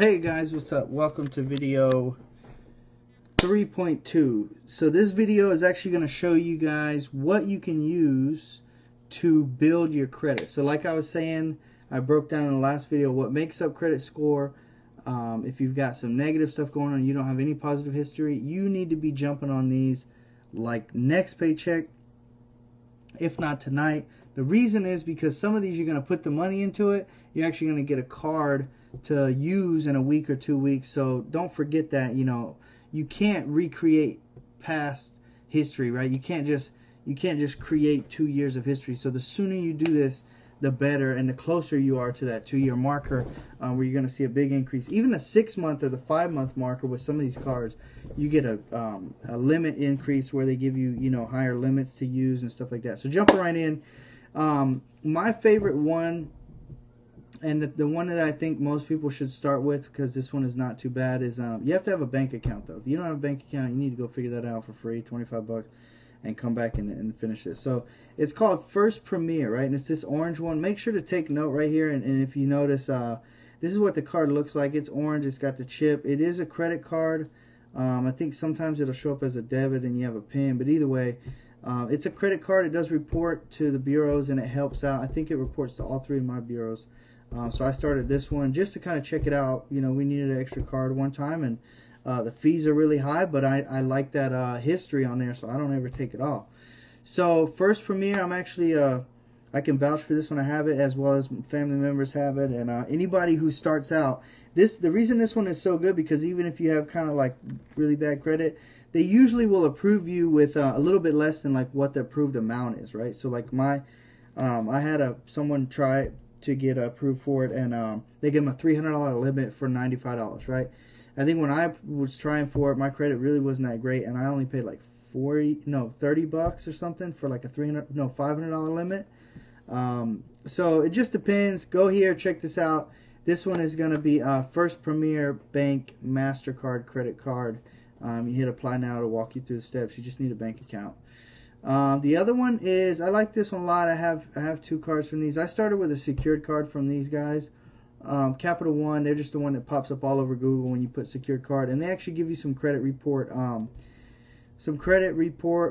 Hey guys, what's up? Welcome to video 3.2. So this video is actually going to show you guys what you can use to build your credit. So like I was saying, I broke down in the last video what makes up credit score. If you've got some negative stuff going on, you don't have any positive history, you need to be jumping on these like next paycheck, if not tonight. The reason is because some of these you're going to put the money into it, you're actually going to get a card to use in a week or 2 weeks. So don't forget that, you can't recreate past history, right? You can't just create 2 years of history. So the sooner you do this, the better, and the closer you are to that 2-year marker, where you're going to see a big increase. Even a 6-month or the 5-month marker with some of these cards, you get a limit increase where they give you higher limits to use and stuff like that. So jumping right in, my favorite one, and the one that I think most people should start with, because this one is not too bad, is you have to have a bank account though. If you don't have a bank account, you need to go figure that out for free, 25 bucks, and come back and finish this. So it's called First Premier, right? And it's this orange one. Make sure to take note right here, and if you notice, this is what the card looks like. It's orange, it's got the chip. It is a credit card. I think sometimes it'll show up as a debit and you have a PIN, but either way, it's a credit card. It does report to the bureaus and it helps out. I think it reports to all 3 of my bureaus. So I started this one just to kind of check it out. We needed an extra card one time, and the fees are really high, but I like that history on there, so I don't ever take it off. So First Premier, I'm actually I can vouch for this one. I have it, as well as family members have it, and anybody who starts out, the reason this one is so good, because even if you have kind of like really bad credit, they usually will approve you with a little bit less than like what the approved amount is, right? So like I had someone try to get approved for it, and they gave them a $300 limit for $95, right? I think when I was trying for it, my credit really wasn't that great, and I only paid like 30 bucks or something for like a $500 limit. So it just depends. Go here, check this out. This one is going to be First Premier Bank MasterCard credit card. You hit apply now to walk you through the steps. You just need a bank account. The other one is, I like this one a lot. I have 2 cards from these. I started with a secured card from these guys. Capital One, they're just the one that pops up all over Google when you put secured card, and they actually give you some credit report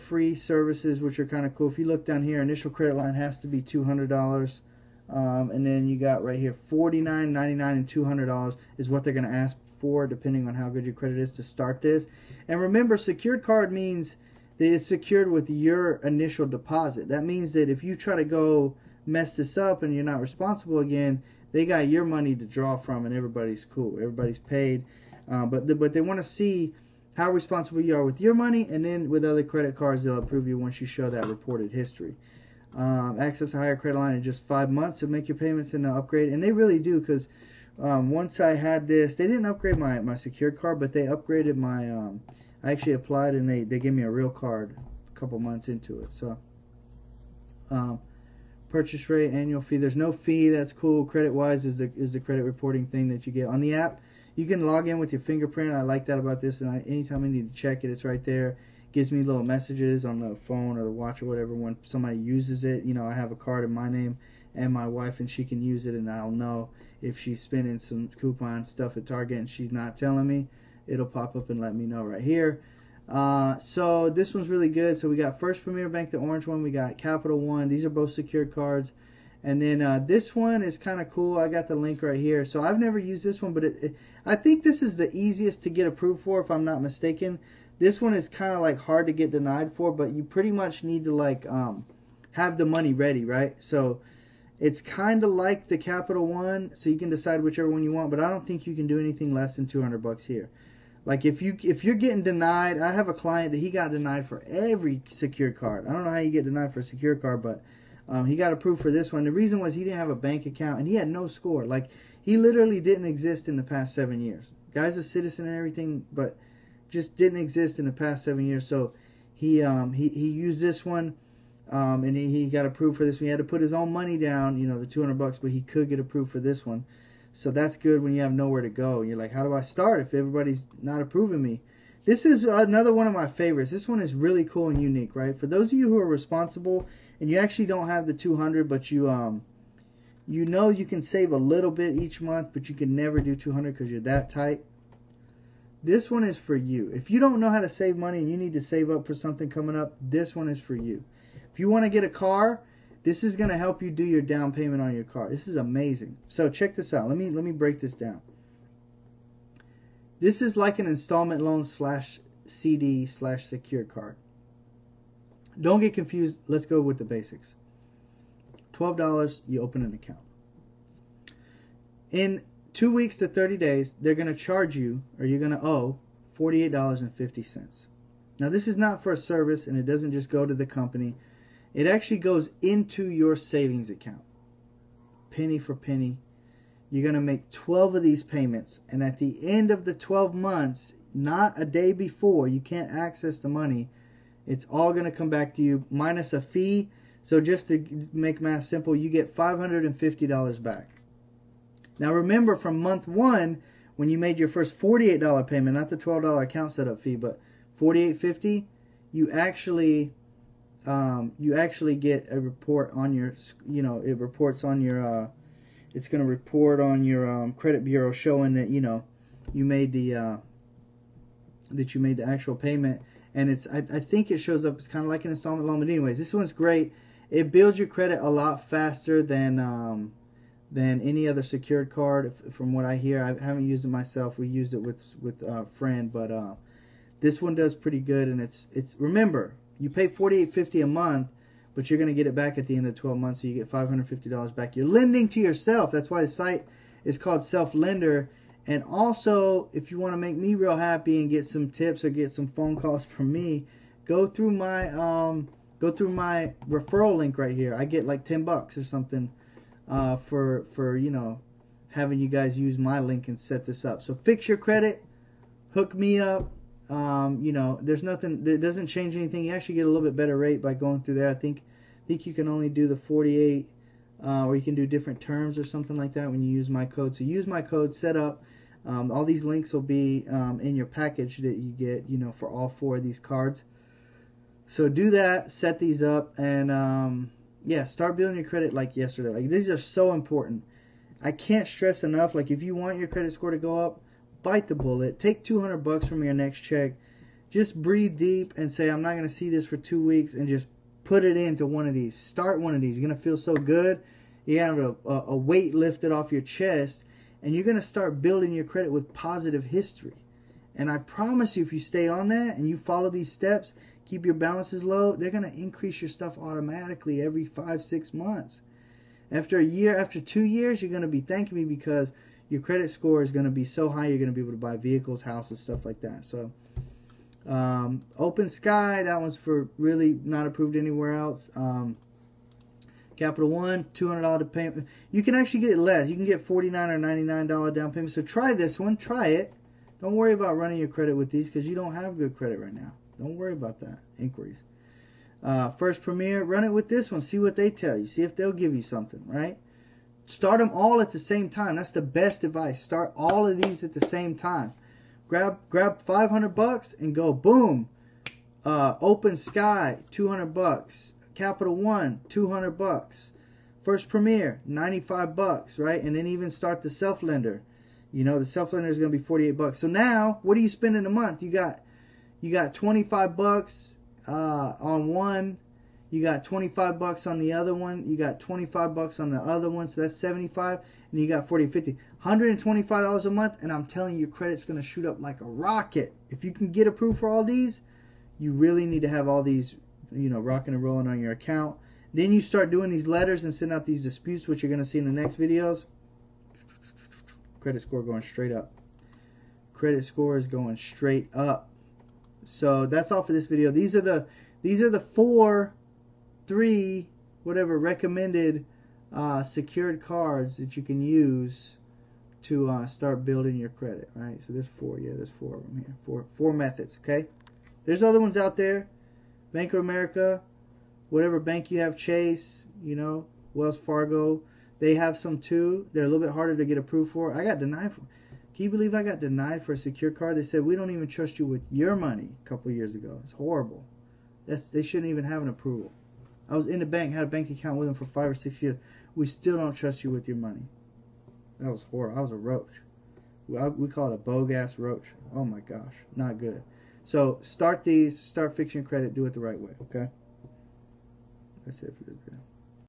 free services, which are kind of cool. If you look down here, initial credit line has to be $200, and then you got right here $49, $99, and $200 is what they're going to ask for, depending on how good your credit is to start this. And remember, secured card means that it's secured with your initial deposit. That means that if you try to go mess this up and you're not responsible again, they got your money to draw from, and everybody's cool. Everybody's paid. But they want to see how responsible you are with your money, and then with other credit cards, they'll approve you once you show that reported history. Access a higher credit line in just 5 months to make your payments and upgrade. And they really do, because once I had this, they didn't upgrade my secured card, but they upgraded my I actually applied, and they gave me a real card a couple months into it. So purchase rate, annual fee, there's no fee. That's cool. Credit wise is the credit reporting thing that you get on the app. You can log in with your fingerprint. I like that about this, and anytime I need to check it, it's right there. It gives me little messages on the phone or the watch or whatever when somebody uses it. I have a card in my name and my wife, and she can use it, and I'll know if she's spending some coupon stuff at Target and she's not telling me. It'll pop up and let me know right here. So this one's really good. So we got First Premier Bank, the orange one. We got Capital One. These are both secured cards. And then this one is kind of cool. I got the link right here. So I've never used this one, but I think this is the easiest to get approved for, if I'm not mistaken. This one is kind of like hard to get denied for, but you pretty much need to like have the money ready, right? So it's kind of like the Capital One, so you can decide whichever one you want, but I don't think you can do anything less than 200 bucks here. Like if you're getting denied, I have a client that he got denied for every secured card. I don't know how you get denied for a secured card, but he got approved for this one. The reason was he didn't have a bank account, and he had no score. Like, he literally didn't exist in the past 7 years. Guy's a citizen and everything, but just didn't exist in the past 7 years. So he used this one, and he got approved for this one. He had to put his own money down, the 200 bucks, but he could get approved for this one. So that's good when you have nowhere to go. You're like, how do I start if everybody's not approving me? This is another one of my favorites. This one is really cool and unique, right? For those of you who are responsible and you actually don't have the 200, but you You know you can save a little bit each month, but you can never do 200 because you're that tight. This one is for you. If you don't know how to save money and you need to save up for something coming up, this one is for you. If you want to get a car, this is going to help you do your down payment on your car. This is amazing. So check this out. Let me break this down. This is like an installment loan / CD / secured card. Don't get confused. Let's go with the basics. $12, you open an account. In 2 weeks to 30 days, they're going to charge you, or you're going to owe, $48.50. Now, this is not for a service, and it doesn't just go to the company. It actually goes into your savings account. Penny for penny. You're going to make 12 of these payments, and at the end of the 12 months, not a day before, you can't access the money. It's all going to come back to you, minus a fee. So just to make math simple, you get $550 back. Now remember, from month 1, when you made your first $48 payment, not the $12 account setup fee, but $48.50, you actually get a report on your, it reports on your, it's going to report on your credit bureau showing that you made the actual payment, and it's I think it shows up. It's kind of like an installment loan, but anyways, this one's great. It builds your credit a lot faster than any other secured card, from what I hear. I haven't used it myself. We used it with a friend, but this one does pretty good. And it's remember, you pay $48.50 a month, but you're going to get it back at the end of 12 months, so you get $550 back. You're lending to yourself. That's why the site is called Self-Lender. And also, if you want to make me real happy and get some tips or get some phone calls from me, go through my referral link right here. I get like $10 or something for having you guys use my link and set this up. So fix your credit, hook me up. There's nothing that doesn't change anything. You actually get a little bit better rate by going through there. I think you can only do the 48, or you can do different terms or something like that when you use my code. So use my code, set up. All these links will be in your package that you get, for all 4 of these cards. So do that, set these up, and start building your credit like yesterday. Like, these are so important. I can't stress enough. Like, if you want your credit score to go up, bite the bullet. Take $200 from your next check. Just breathe deep and say, I'm not going to see this for 2 weeks, and just put it into one of these. Start one of these. You're going to feel so good. You have a weight lifted off your chest, and you're going to start building your credit with positive history. And I promise you, if you stay on that and you follow these steps, keep your balances low, they're going to increase your stuff automatically every 5-6 months. After a year, after 2 years, you're going to be thanking me, because your credit score is going to be so high, you're going to be able to buy vehicles, houses, stuff like that. So Open Sky, that one's for really not approved anywhere else. Capital One, $200 payment. You can actually get it less. You can get $49 or $99 down payment. So try this one. Try it. Don't worry about running your credit with these, because you don't have good credit right now. Don't worry about that. Inquiries. First Premier, run it with this one. See what they tell you. See if they'll give you something, right? Start them all at the same time. That's the best advice. Start all of these at the same time. Grab $500 and go boom. Open Sky, $200. Capital One, $200. First Premier, $95, right? And then even start the Self-Lender. The Self-Lender is going to be $48. So now, what do you spend in a month? You got $25 on one. You got $25 on the other one. You got $25 on the other one. So that's $75. And you got $40, $50. $125 a month. And I'm telling you, your credit's going to shoot up like a rocket. If you can get approved for all these, you really need to have all these, rocking and rolling on your account. Then you start doing these letters and send out these disputes, which you're going to see in the next videos. Credit score going straight up. Credit score is going straight up. So that's all for this video. These are the 3 recommended secured cards that you can use to start building your credit, right? So there's 4. Yeah, there's 4 of them here. Four methods, okay? There's other ones out there. Bank of America, whatever bank you have, Chase, Wells Fargo, they have some too. They're a little bit harder to get approved for. I got denied for. Can you believe I got denied for a secured card? They said, we don't even trust you with your money a couple of years ago. It's horrible. They shouldn't even have an approval. I was in the bank, had a bank account with them for 5 or 6 years. we still don't trust you with your money. That was horrible. I was a roach. We call it a bogus roach. Oh my gosh, not good. So start fixing your credit, do it the right way, okay? That's it for this video.